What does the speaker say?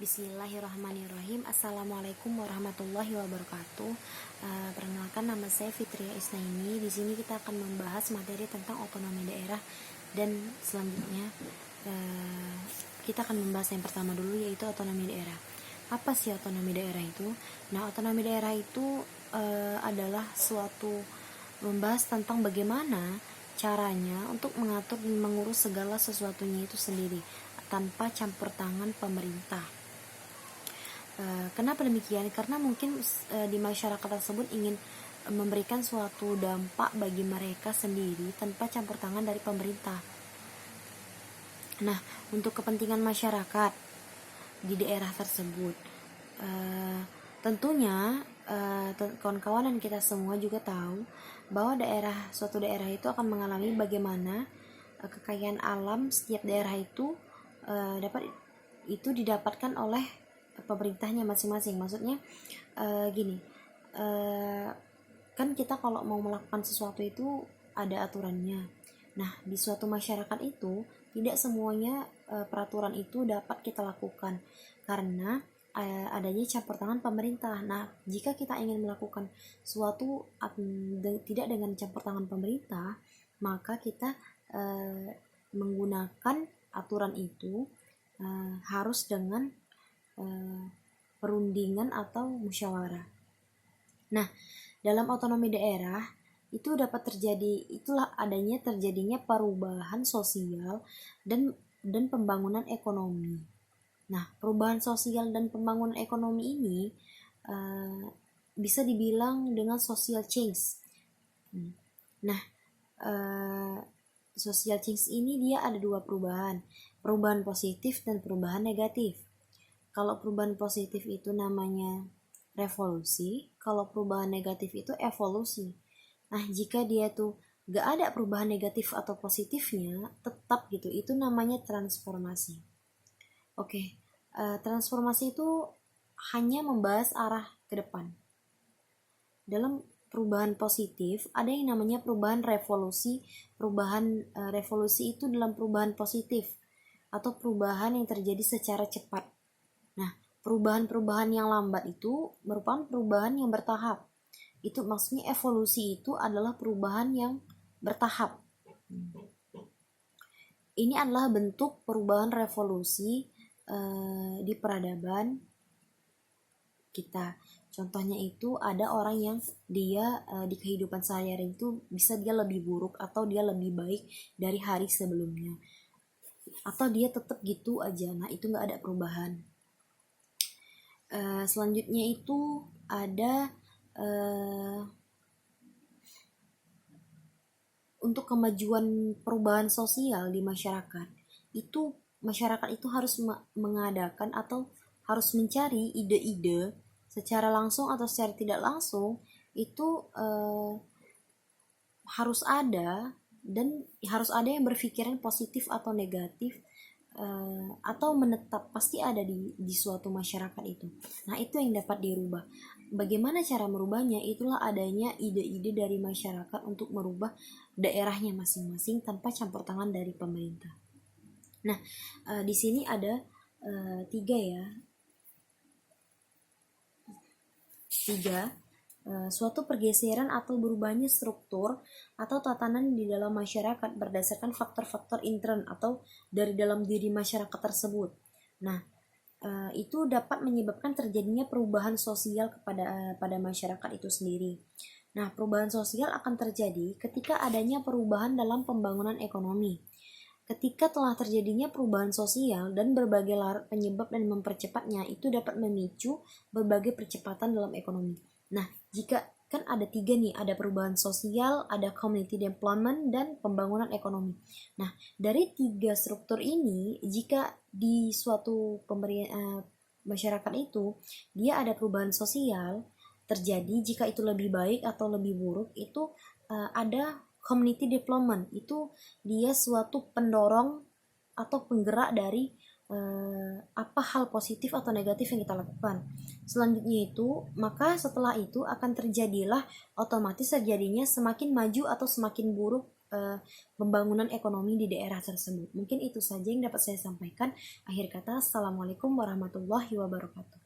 Bismillahirrahmanirrahim. Assalamualaikum warahmatullahi wabarakatuh. Perkenalkan, nama saya Fitria Isnaini. Di sini kita akan membahas materi tentang otonomi daerah, dan selanjutnya kita akan membahas yang pertama dulu, yaitu otonomi daerah. Apa sih otonomi daerah itu? Nah, otonomi daerah itu adalah suatu membahas tentang bagaimana caranya untuk mengatur dan mengurus segala sesuatunya itu sendiri tanpa campur tangan pemerintah. Kenapa demikian? Karena mungkin di masyarakat tersebut ingin memberikan suatu dampak bagi mereka sendiri tanpa campur tangan dari pemerintah. Nah, untuk kepentingan masyarakat di daerah tersebut, tentunya kawan-kawan dan kita semua juga tahu bahwa suatu daerah itu akan mengalami bagaimana kekayaan alam setiap daerah itu didapatkan oleh pemerintahnya masing-masing. Maksudnya kan kita kalau mau melakukan sesuatu itu ada aturannya. Nah, di suatu masyarakat itu tidak semuanya peraturan itu dapat kita lakukan karena adanya campur tangan pemerintah. Nah, jika kita ingin melakukan suatu tidak dengan campur tangan pemerintah, maka kita menggunakan aturan itu harus dengan perundingan atau musyawarah. Nah, dalam otonomi daerah itu dapat terjadinya perubahan sosial dan pembangunan ekonomi. Nah, perubahan sosial dan pembangunan ekonomi ini bisa dibilang dengan social change. Nah, social change ini dia ada dua perubahan positif dan perubahan negatif. Kalau perubahan positif itu namanya revolusi, kalau perubahan negatif itu evolusi. Nah, jika dia tuh gak ada perubahan negatif atau positifnya, tetap gitu, itu namanya transformasi. Oke, transformasi itu hanya membahas arah ke depan. Dalam perubahan positif ada yang namanya perubahan revolusi. Revolusi itu dalam perubahan positif atau perubahan yang terjadi secara cepat. Nah, perubahan-perubahan yang lambat itu merupakan perubahan yang bertahap. Itu maksudnya evolusi itu adalah perubahan yang bertahap. Ini adalah bentuk perubahan revolusi di peradaban kita. Contohnya itu ada orang yang dia di kehidupan sehari-hari itu bisa dia lebih buruk atau dia lebih baik dari hari sebelumnya, atau dia tetap gitu aja. Nah, itu nggak ada perubahan. Selanjutnya itu ada untuk kemajuan perubahan sosial di masyarakat itu harus mengadakan atau harus mencari ide-ide secara langsung atau secara tidak langsung. Itu harus ada yang berpikiran positif atau negatif atau menetap, pasti ada di suatu masyarakat itu. Nah, itu yang dapat dirubah. Bagaimana cara merubahnya? Itulah adanya ide-ide dari masyarakat untuk merubah daerahnya masing-masing tanpa campur tangan dari pemerintah. Nah, di sini ada tiga suatu pergeseran atau berubahnya struktur atau tatanan di dalam masyarakat berdasarkan faktor-faktor intern atau dari dalam diri masyarakat tersebut. Nah, itu dapat menyebabkan terjadinya perubahan sosial pada masyarakat itu sendiri. Nah, perubahan sosial akan terjadi ketika adanya perubahan dalam pembangunan ekonomi. Ketika telah terjadinya perubahan sosial dan berbagai penyebab dan mempercepatnya, itu dapat memicu berbagai percepatan dalam ekonomi. Nah, jika kan ada tiga nih, ada perubahan sosial, ada community development, dan pembangunan ekonomi. Nah, dari tiga struktur ini, jika di suatu masyarakat itu dia ada perubahan sosial terjadi, jika itu lebih baik atau lebih buruk, itu ada community development. Itu dia suatu pendorong atau penggerak dari apa hal positif atau negatif yang kita lakukan. Selanjutnya itu, maka setelah itu akan terjadilah otomatis terjadinya semakin maju atau semakin buruk pembangunan ekonomi di daerah tersebut. Mungkin itu saja yang dapat saya sampaikan. Akhir kata, Assalamualaikum warahmatullahi wabarakatuh.